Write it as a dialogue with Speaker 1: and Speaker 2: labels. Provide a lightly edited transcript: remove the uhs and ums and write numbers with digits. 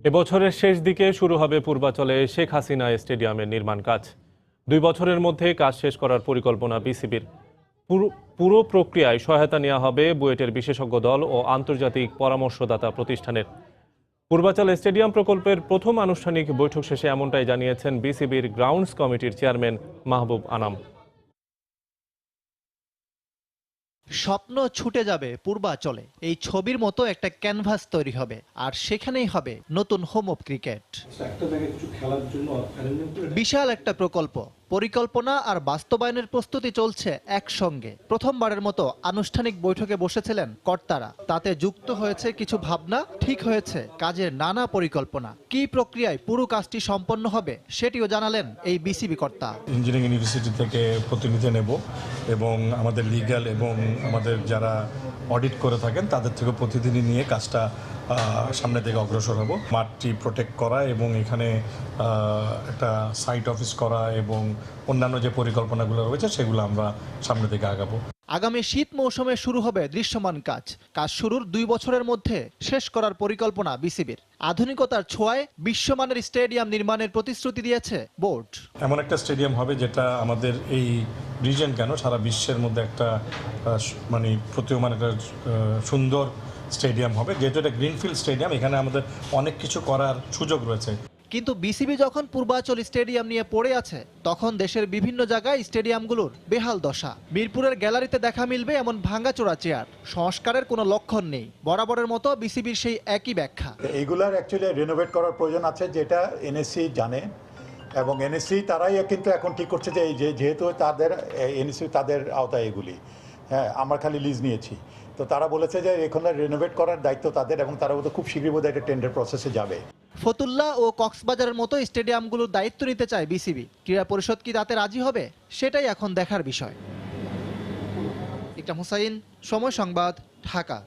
Speaker 1: এবছরের শেষ দিকে শুরু হবে পূর্বাচলে শেখ হাসিনা স্টেডিয়ামের নির্মাণ কাজ। 2 বছরের মধ্যে কাজ শেষ করার পরিকল্পনা বিসিবির। পুরো প্রক্রিয়ায় সহায়তা নেওয়া হবে বুয়েটের বিশেষজ্ঞ দল ও আন্তর্জাতিক পরামর্শদাতা প্রতিষ্ঠানের। পূর্বাচল স্টেডিয়াম প্রকল্পের প্রথম আনুষ্ঠানিক বৈঠক শেষে এমনটাই জানিয়েছেন বিসিবির গ্রাউন্ডস কমিটির চেয়ারম্যান মাহবুব আনাম।
Speaker 2: স্বপ্ন ছুটে যাবে পূর্বাচলে, এই ছবির মতো একটা ক্যানভাস তৈরি হবে, আর সেখানেই হবে নতুন হোম অফ ক্রিকেট। বিশাল একটা প্রকল্প, পরিকল্পনা আর বাস্তবায়নের প্রস্তুতি চলছে একসঙ্গে। প্রথমবারের মতো আনুষ্ঠানিক বৈঠকে বসেছিলেন কর্তারা, তাতে যুক্ত হয়েছে কিছু ভাবনা, ঠিক হয়েছে কাজের নানা পরিকল্পনা। কি প্রক্রিয়ায় পুরো কাজটি সম্পন্ন হবে সেটিও জানালেন এই বিসিবি কর্তা।
Speaker 3: ইঞ্জিনিয়ারিং ইউনিভার্সিটি থেকে প্রতিনিধি নেব এবং আমাদের লিগ্যাল এবং আমাদের যারা অডিট করে থাকেন তাদের থেকে প্রতিনিধি নিয়ে কাজটা সামনে দিকে অগ্রসর হব। মাঠটি প্রোটেক্ট করা এবং এখানে একটা সাইট অফিস করা এবং অন্যান্য যে পরিকল্পনাগুলো রয়েছে সেগুলো আমরা সামনে দিকে আগাবো।
Speaker 2: আগামী শীত মৌসুমে শুরু হবে দৃশ্যমান কাজ। কাজ শুরুর 2 বছরের মধ্যে শেষ করার পরিকল্পনা বিসিবির। আধুনিকতার ছোঁয়ায় বিশ্বমানের স্টেডিয়াম নির্মাণের প্রতিশ্রুতি দিয়েছে বোর্ড।
Speaker 3: এমন একটা স্টেডিয়াম হবে যেটা আমাদের এই রিজন কেন সারা বিশ্বের মধ্যে একটা মানে প্রতীয়মান একটা সুন্দর স্টেডিয়াম হবে, যেহেতু এটা গ্রিনফিল্ড স্টেডিয়াম। এখানে আমাদের অনেক কিছু করার সুযোগ রয়েছে।
Speaker 2: কিন্তু বিসিবি যখন পূর্বাচল স্টেডিয়াম নিয়ে পড়ে আছে, তখন দেশের বিভিন্ন জায়গায় স্টেডিয়ামগুলোর বেহাল দশা। মিরপুরের গ্যালারিতে দেখা মিলবে এমন ভাঙাচোরা চেয়ার। সংস্কারের কোনো লক্ষণ নেই। বরাবরের মতো বিসিবির সেই একই ব্যাখ্যা।
Speaker 4: এইগুলার অ্যাকচুয়ালি রিনোভেট করার প্রয়োজন আছে, যেটা এনএসসি জানে এবং এনএসসি তারাই কিন্তু এখন ঠিক করছে যে যেহেতু তাদের এনএসসি তাদের আওতায় এগুলি। হ্যাঁ, আমরা খালি লিজ নিয়েছি, তো তারা বলেছে যে এখানে রিনোভেট করার দায়িত্ব তাদের এবং তারা খুব শীঘ্রই বোধহয় একটা টেন্ডার প্রসেসে যাবে।
Speaker 2: ফতুল্লা ও কক্সবাজারের মতো স্টেডিয়ামগুলোর দায়িত্ব নিতে চায় বিসিবি। ক্রীড়া পরিষদ কি তাতে রাজি হবে, সেটাই এখন দেখার বিষয়। ইকরাম হোসাইন, সময় সংবাদ, ঢাকা।